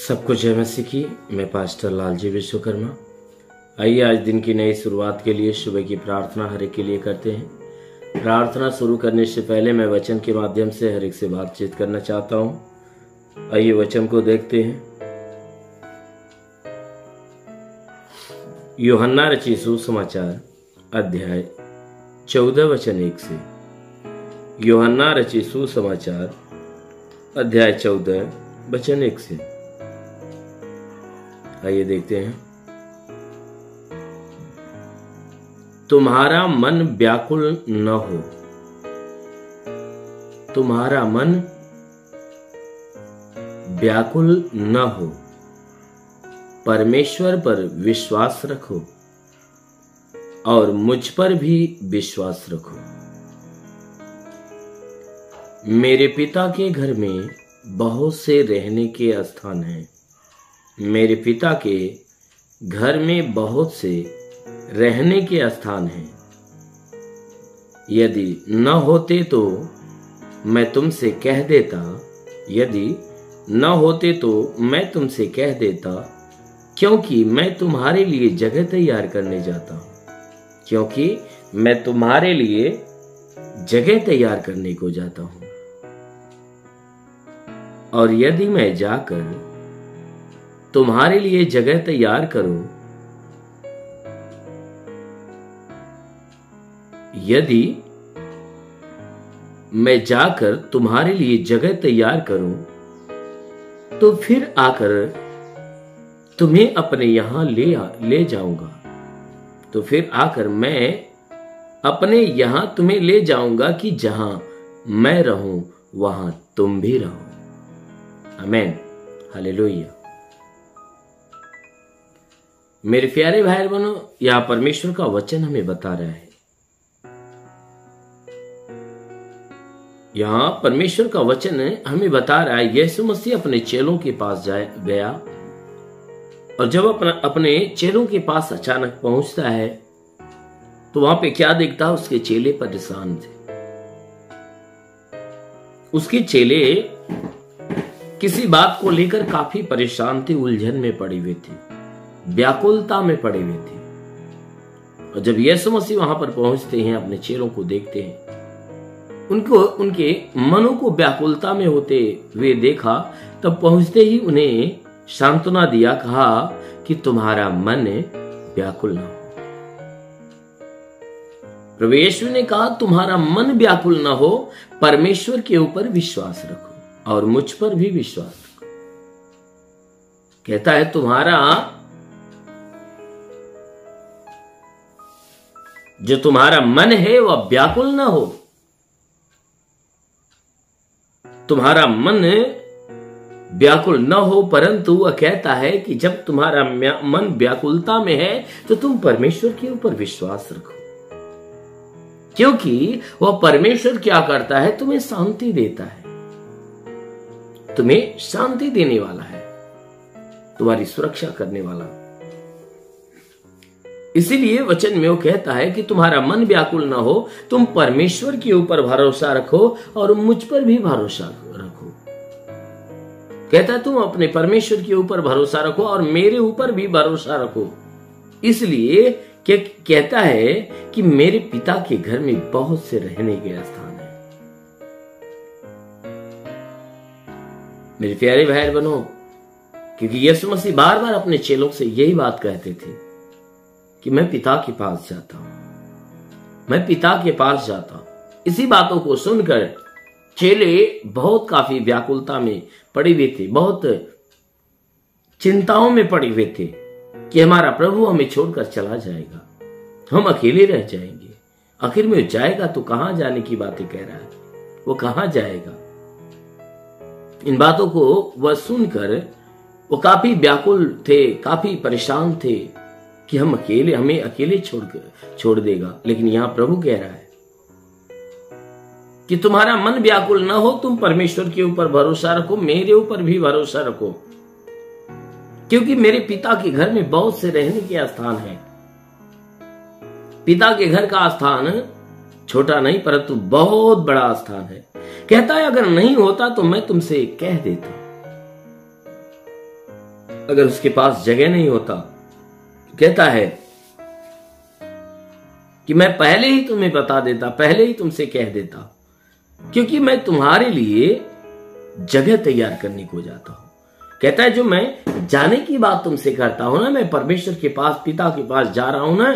सबको जय मसीह की। मैं पास्टर लालजी विश्वकर्मा। आइए आज दिन की नई शुरुआत के लिए सुबह की प्रार्थना हर एक के लिए करते हैं। प्रार्थना शुरू करने से पहले मैं वचन के माध्यम से हर एक से बातचीत करना चाहता हूं। आइए वचन को देखते हैं। यूहन्ना रचित सुसमाचार अध्याय 14 वचन 1 से। यूहन्ना रचित सुसमाचार अध्याय 14 वचन 1 से। आइए देखते हैं। तुम्हारा मन व्याकुल न हो, तुम्हारा मन व्याकुल न हो, परमेश्वर पर विश्वास रखो और मुझ पर भी विश्वास रखो। मेरे पिता के घर में बहुत से रहने के स्थान हैं। मेरे पिता के घर में बहुत से रहने के स्थान हैं। यदि न होते तो मैं तुमसे कह देता, यदि न होते तो मैं तुमसे कह देता, क्योंकि मैं तुम्हारे लिए जगह तैयार करने जाता हूं। क्योंकि मैं तुम्हारे लिए जगह तैयार करने को जाता हूं। और यदि मैं जाकर तुम्हारे लिए जगह तैयार करूं, यदि मैं जाकर तुम्हारे लिए जगह तैयार करूं, तो फिर आकर तुम्हें अपने यहां ले जाऊंगा। तो फिर आकर मैं अपने यहां तुम्हें ले जाऊंगा कि जहां मैं रहूं वहां तुम भी रहो। आमीन, हालेलुया। मेरे प्यारे भाई बहनों, यह परमेश्वर का वचन हमें बता रहा है। यहां परमेश्वर का वचन हमें बता रहा है, यीशु मसीह अपने चेलों के पास गया और जब अपने चेलों के पास अचानक पहुंचता है तो वहां पे क्या देखता है? उसके चेले परेशान थे। उसके चेले किसी बात को लेकर काफी परेशान थे, उलझन में पड़े हुए थे, व्याकुलता में पड़े हुए थे। और जब यीशु मसीह वहां पर पहुंचते हैं, अपने चेलों को देखते हैं, उनके मनों को व्याकुलता में होते हुए देखा, तब पहुंचते ही उन्हें सांत्वना दिया, कहा कि तुम्हारा मन व्याकुल न हो। प्रभु यीशु ने कहा तुम्हारा मन व्याकुल न हो, परमेश्वर के ऊपर विश्वास रखो और मुझ पर भी विश्वास रखो। कहता है तुम्हारा मन है वह व्याकुल न हो। तुम्हारा मन व्याकुल न हो, परंतु वह कहता है कि जब तुम्हारा मन व्याकुलता में है तो तुम परमेश्वर के ऊपर विश्वास रखो, क्योंकि वह परमेश्वर क्या करता है? तुम्हें शांति देता है, तुम्हें शांति देने वाला है, तुम्हारी सुरक्षा करने वाला। इसीलिए वचन में वो कहता है कि तुम्हारा मन व्याकुल ना हो, तुम परमेश्वर के ऊपर भरोसा रखो और मुझ पर भी भरोसा रखो। कहता है तुम अपने परमेश्वर के ऊपर भरोसा रखो और मेरे ऊपर भी भरोसा रखो। इसलिए कहता है कि मेरे पिता के घर में बहुत से रहने के स्थान है। मेरे प्यारे भाई बहनों, क्योंकि यीशु मसीह बार बार अपने चेलों से यही बात कहते थे कि मैं पिता के पास जाता हूं, मैं पिता के पास जाता हूं। इसी बातों को सुनकर चेले बहुत काफी व्याकुलता में पड़े हुए थे, बहुत चिंताओं में पड़े हुए थे कि हमारा प्रभु हमें छोड़कर चला जाएगा, हम अकेले रह जाएंगे। आखिर में जाएगा तो कहां जाने की बातें कह रहा है, वो कहां जाएगा? इन बातों को वह सुनकर वो काफी व्याकुल थे, काफी परेशान थे कि हमें अकेले छोड़ देगा। लेकिन यहां प्रभु कह रहा है कि तुम्हारा मन व्याकुल न हो, तुम परमेश्वर के ऊपर भरोसा रखो, मेरे ऊपर भी भरोसा रखो, क्योंकि मेरे पिता के घर में बहुत से रहने के स्थान हैं। पिता के घर का स्थान छोटा नहीं परंतु बहुत बड़ा स्थान है। कहता है अगर नहीं होता तो मैं तुमसे कह देता, अगर उसके पास जगह नहीं होता, कहता है कि मैं पहले ही तुम्हें बता देता, पहले ही तुमसे कह देता, क्योंकि मैं तुम्हारे लिए जगह तैयार करने को जाता हूं। कहता है जो मैं जाने की बात तुमसे करता हूं ना, मैं परमेश्वर के पास, पिता के पास जा रहा हूं ना,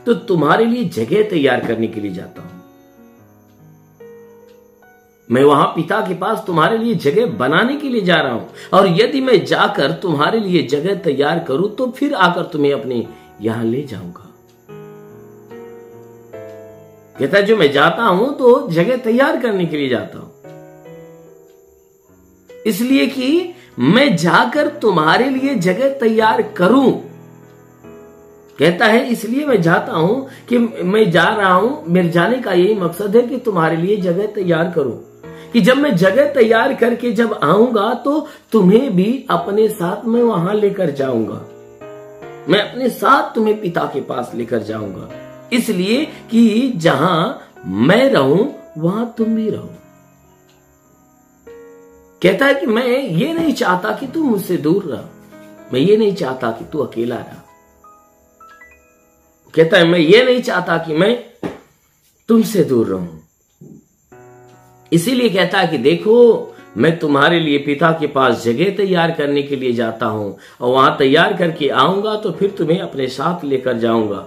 तो तुम्हारे लिए जगह तैयार करने के लिए जाता हूं। मैं वहां पिता के पास तुम्हारे लिए जगह बनाने के लिए जा रहा हूं, और यदि मैं जाकर तुम्हारे लिए जगह तैयार करूं तो फिर आकर तुम्हें अपने यहां ले जाऊंगा। कहता है जो मैं जाता हूं तो जगह तैयार करने के लिए जाता हूं, इसलिए कि मैं जाकर तुम्हारे लिए जगह तैयार करूं। कहता है इसलिए मैं जाता हूं कि मैं जा रहा हूं, मेरे जाने का यही मकसद है कि तुम्हारे लिए जगह तैयार करूं, कि जब मैं जगह तैयार करके जब आऊंगा तो तुम्हें भी अपने साथ में वहां लेकर जाऊंगा। मैं अपने साथ तुम्हें पिता के पास लेकर जाऊंगा, इसलिए कि जहां मैं रहूं वहां तुम भी रहो। कहता है कि मैं ये नहीं चाहता कि तू मुझसे दूर रह, मैं ये नहीं चाहता कि तू अकेला रह। कहता है मैं ये नहीं चाहता कि मैं तुमसे दूर रहूं, इसीलिए कहता है कि देखो मैं तुम्हारे लिए पिता के पास जगह तैयार करने के लिए जाता हूं, और वहां तैयार करके आऊंगा तो फिर तुम्हें अपने साथ लेकर जाऊंगा,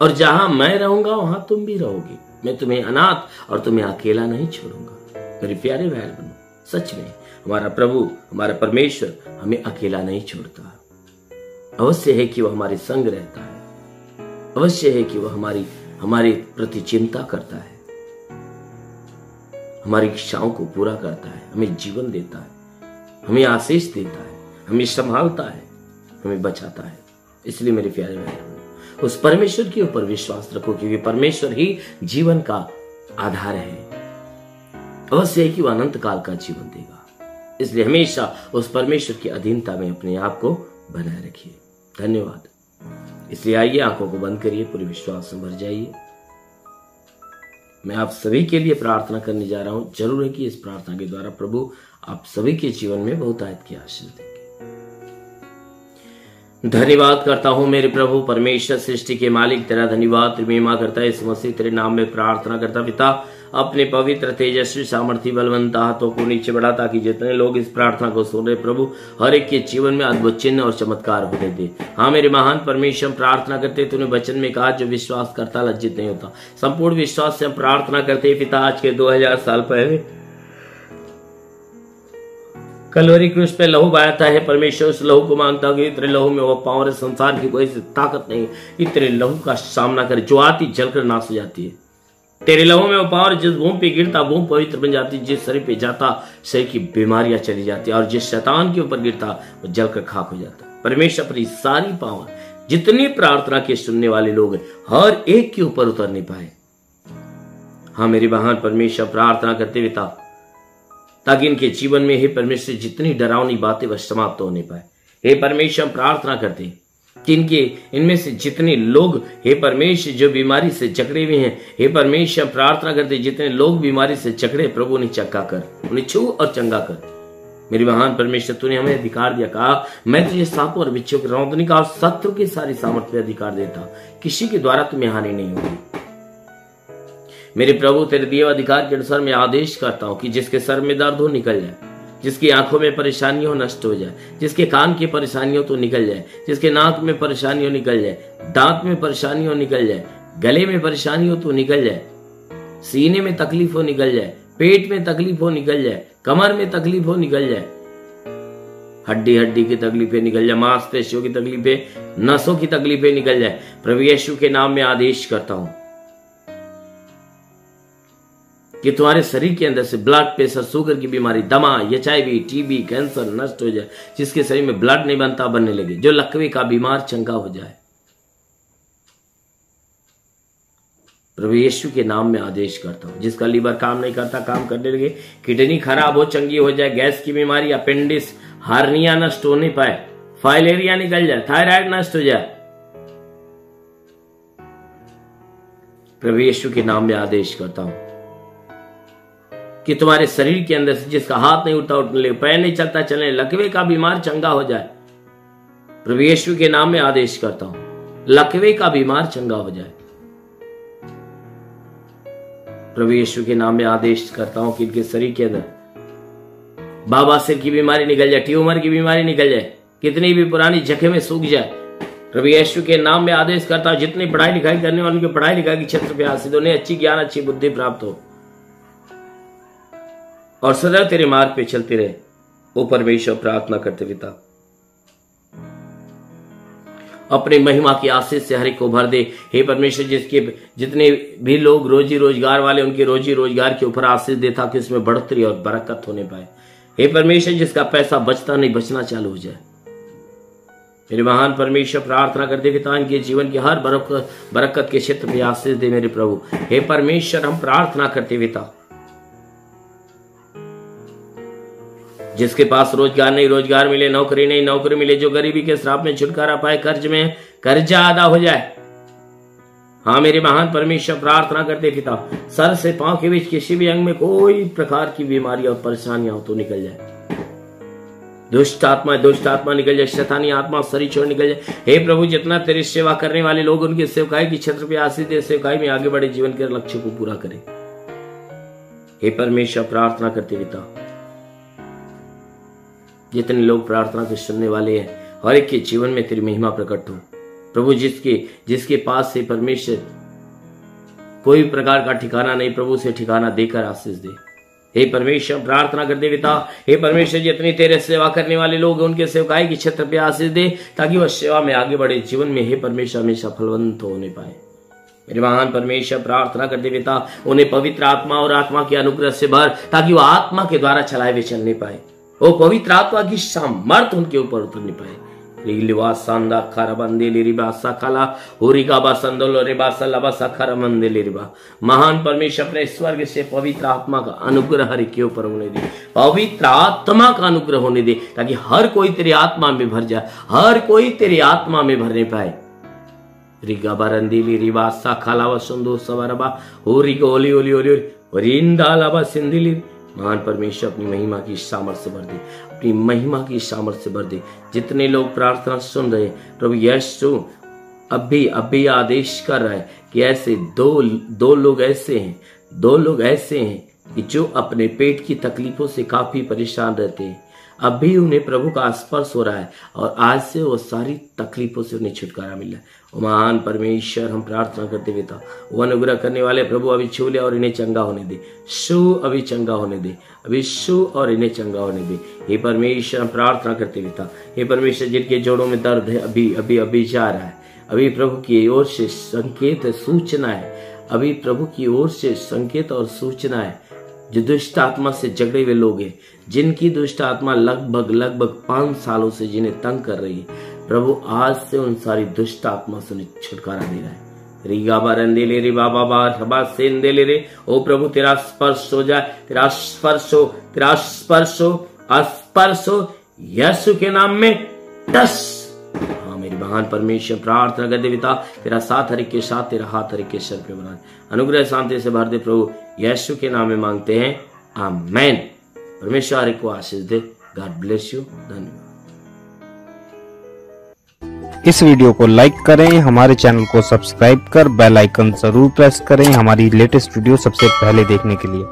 और जहां मैं रहूंगा वहां तुम भी रहोगे। मैं तुम्हें अनाथ और तुम्हें अकेला नहीं छोड़ूंगा। मेरे प्यारे भाई बहनों, सच में हमारा प्रभु, हमारा परमेश्वर हमें अकेला नहीं छोड़ता। अवश्य है कि वह हमारे संग रहता है, अवश्य है कि वह हमारे प्रति चिंता करता है, हमारी इच्छाओं को पूरा करता है, हमें जीवन देता है, हमें आशीष देता है, हमें संभालता है, हमें बचाता है। इसलिए मेरे प्यारे भाई उस परमेश्वर के ऊपर विश्वास रखो, क्योंकि परमेश्वर ही जीवन का आधार है। अवश्य है कि वह अनंत काल का जीवन देगा, इसलिए हमेशा उस परमेश्वर की अधीनता में अपने आप को बनाए रखिए। धन्यवाद। इसलिए आइए आंखों को बंद करिए, पूरे विश्वास से भर जाइए। मैं आप सभी के लिए प्रार्थना करने जा रहा हूं। जरूर है कि इस प्रार्थना के द्वारा प्रभु आप सभी के जीवन में बहुतायत की आशीष देंगे। धन्यवाद करता हूं मेरे प्रभु परमेश्वर, सृष्टि के मालिक, तेरा धन्यवाद, तेरी महिमा करता है। इस मसीह तेरे नाम में प्रार्थना करता पिता, अपने पवित्र तेजस्वी सामर्थ्य बलवंत हाथों को नीचे बढ़ा, ताकि जितने लोग इस प्रार्थना को सुन रहे प्रभु, हर एक के जीवन में अद्भुत चिन्ह और चमत्कार होने दे। हाँ मेरे महान परमेश्वर, प्रार्थना करते तूने वचन में कहा जो विश्वास करता लज्जित नहीं होता। संपूर्ण विश्वास से हम प्रार्थना करते पिता, आज के 2000 साल पहले कलवरी क्रूस पे लहू बहाता है परमेश्वर, उस लहू को मांगता हूं कि तेरे लहू में वो पावर, संसार की कोई ताकत नहीं कि तेरे लहू का सामना करे, जो आती जलकर नाश हो जाती है। तेरे लहू में वो पावर, जिस भूमि पे गिरता भूमि पवित्र बन जाती, जिस शरीर पे जाता शरीर की बीमारियां चली जाती, और जिस शैतान के ऊपर गिरता वो जलकर खाक हो जाता। परमेश्वर पर सारी पावर जितनी प्रार्थना के सुनने वाले लोग हर एक के ऊपर उतर नहीं पाए। हाँ मेरे महान परमेश्वर, प्रार्थना करते पिता, ताकि इनके जीवन में हे परमेश्वर जितनी डरावनी बातें वह समाप्त होने पाए। हे परमेश्वर, प्रार्थना करते कि इनमें से जितने लोग हे परमेश्वर जो बीमारी से जकड़े हुए हैं, हे परमेश्वर प्रार्थना करते जितने लोग बीमारी से जकड़े, प्रभु ने चंगा कर, उन्हें छू और चंगा कर। मेरी महान परमेश्वर, तूने हमें अधिकार दिया, कहा मैं तुझे सांपों और बिच्छू की रौंदनी का और शत्रु की सारी सामर्थ्य पे अधिकार देता, किसी के द्वारा तुम्हें हानि नहीं होगी। मेरे प्रभु, तेरे दिए अधिकार के अनुसार मैं आदेश करता हूं कि जिसके सर में दर्द हो निकल जाए, जिसकी आंखों में परेशानी हो नष्ट हो जाए, जिसके कान की परेशानी हो तो निकल जाए, जिसके नाक में परेशानी हो निकल जाए, दांत में परेशानी हो निकल जाए, गले में परेशानी हो तो निकल जाए, सीने में तकलीफ हो निकल जाए, पेट में तकलीफ हो निकल जाए, कमर में तकलीफ हो निकल जाए, हड्डी की तकलीफें निकल जाए, मांसपेशियों की तकलीफें, नसों की तकलीफें निकल जाए। प्रभु यीशु के नाम में आदेश करता हूं कि तुम्हारे शरीर के अंदर से ब्लड प्रेशर, शुगर की बीमारी, दमा, HIV, TB, कैंसर नष्ट हो जाए। जिसके शरीर में ब्लड नहीं बनता बनने लगे, जो लकवे का बीमार चंगा हो जाए। प्रभु यीशु के नाम में आदेश करता हूं। जिसका लीवर काम नहीं करता काम करने लगे, किडनी खराब हो चंगी हो जाए, गैस की बीमारी, अपेंडिक्स, हार्निया नष्ट हो नहीं पाए, फाइलेरिया निकल जाए, थायराइड नष्ट हो जाए। प्रभु यीशु के नाम में आदेश करता हूं कि तुम्हारे शरीर के अंदर से जिसका हाथ नहीं उठता उठने लगे, पैर नहीं चलता चलने, लकवे का बीमार चंगा हो जाए। प्रभु यीशु के नाम में आदेश करता हूं, लकवे का बीमार चंगा हो जाए। प्रभु यीशु के नाम में आदेश करता हूं कि इनके शरीर के अंदर बाबा सिर की बीमारी निकल जाए, ट्यूमर की बीमारी निकल जाए, कितनी भी पुरानी जख्में सूख जाए। प्रभु यीशु के नाम में आदेश करता हूं, जितनी पढ़ाई लिखाई करने वालों की पढ़ाई लिखाई के क्षेत्र पे हासिल होने, अच्छी ज्ञान अच्छी बुद्धि प्राप्त हो और सदा तेरे मार्ग पे चलते रहे। ओ परमेश्वर, प्रार्थना करते पिता, अपनी महिमा की आशीष से हर एक को भर दे। हे परमेश्वर, जिसके जितने भी लोग रोजी रोजगार वाले, उनके रोजी रोजगार के ऊपर आशीष दे, ताकि उसमें बढ़ोतरी और बरकत होने पाए। हे परमेश्वर, जिसका पैसा बचता नहीं बचना चालू हो जाए। मेरे महान परमेश्वर, प्रार्थना करते पिता, इनके जीवन की हर बरकत के क्षेत्र में आशीष दे मेरे प्रभु। हे परमेश्वर, हम प्रार्थना करते पिता, जिसके पास रोजगार नहीं रोजगार मिले, नौकरी नहीं नौकरी मिले, जो गरीबी के श्राप में छुटकारा पाए, कर्ज में कर्जा अदा हो जाए। हाँ मेरे महान परमेश्वर, प्रार्थना करते पिता, सर से पांव के बीच किसी भी अंग में कोई प्रकार की बीमारी और परेशानियां हो तो निकल जाए। दुष्ट आत्मा निकल जाए, शैतानी आत्मा शरीर छोड़ निकल जाए। हे प्रभु, जितना तेरी सेवा करने वाले लोग, उनकी सेवकाई की क्षेत्र पे आशीष दे, सेवकाई में आगे बढ़े, जीवन के लक्ष्य को पूरा करे। हे परमेश्वर, प्रार्थना करते पिता, जितने लोग प्रार्थना के सुनने वाले हैं, हर एक के जीवन में तेरी महिमा प्रकट हो प्रभु। जिसके पास से परमेश्वर कोई प्रकार का ठिकाना नहीं, प्रभु से ठिकाना देकर आशीष दे। हे परमेश्वर, प्रार्थना करते पिता, हे परमेश्वर, जितनी तेरे सेवा करने वाले लोग हैं, उनके सेवकाई के क्षेत्र पे आशीष दे, ताकि वह सेवा में आगे बढ़े, जीवन में हे परमेश्वर हमेशा फलवंत होने पाए। मेरे महान परमेश्वर, प्रार्थना करते पिता, उन्हें पवित्र आत्मा और आत्मा के अनुग्रह से भर, ताकि वह आत्मा के द्वारा चलाए हुए चलने पाए। वो पवित्र आत्मा की सामर्थ उनके ऊपर उतरने पाए। महान परमेश्वर, अपने स्वर्ग से पवित्र आत्मा का अनुग्रह हर के ऊपर होने दे, पवित्र आत्मा का अनुग्रह होने दे, ताकि हर कोई तेरी आत्मा में भर जाए, हर कोई तेरी आत्मा में भरने पाए। रिगा बारंदीली रिबा साखालावा सुंदो सवरबा होरी गोली ओली ओली रिंदालावा सिंदिली। महान परमेश्वर, अपनी महिमा की सामर्थ्य भर दे, अपनी महिमा की सामर्थ्य भर दे। जितने लोग प्रार्थना सुन रहे प्रभु यीशु, अभी आदेश कर रहा है कि ऐसे दो लोग ऐसे हैं कि जो अपने पेट की तकलीफों से काफी परेशान रहते हैं। अभी उन्हें प्रभु का स्पर्श हो रहा है और आज से वो सारी तकलीफों से उन्हें छुटकारा मिला है। महान परमेश्वर, हम प्रार्थना करते पिता, वो अनुग्रह करने वाले प्रभु अभी छू ले और इन्हें चंगा होने दे, अभी चंगा होने दे, अभी और इन्हें चंगा होने दे। हे परमेश्वर, हम प्रार्थना करते पिता, हे परमेश्वर, जिनके जोड़ों में दर्द है अभी जा रहा है, अभी प्रभु की ओर से संकेत सूचना है, अभी प्रभु की ओर से संकेत और सूचना है। जो दुष्ट आत्मा से झगड़े हुए लोग हैं, जिनकी दुष्ट आत्मा लगभग 5 सालों से जिन्हें तंग कर रही है, प्रभु आज से उन सारी दुष्ट आत्मा से उन्हें छुटकारा दे रहा है। रिगा बारंदे ले रे बाबा बाबा सेंदे ले रे। ओ प्रभु, तेरा स्पर्श हो जाए, तेरा स्पर्श हो यीशु के नाम में टस। हाँ मेरे महान परमेश्वर, प्रार्थना कर दे पिता, तेरा साथ हर एक के साथ, तेरा हाथ हर एक के सर पे बना, अनुग्रह शांति से भर दे प्रभु। यीशु के नाम में मांगते हैं, आमेन। परमेश्वर हर एक को आशीष दे। God bless you. धन्यवाद। इस वीडियो को लाइक करें, हमारे चैनल को सब्सक्राइब कर बेल आइकन जरूर प्रेस करें हमारी लेटेस्ट वीडियो सबसे पहले देखने के लिए।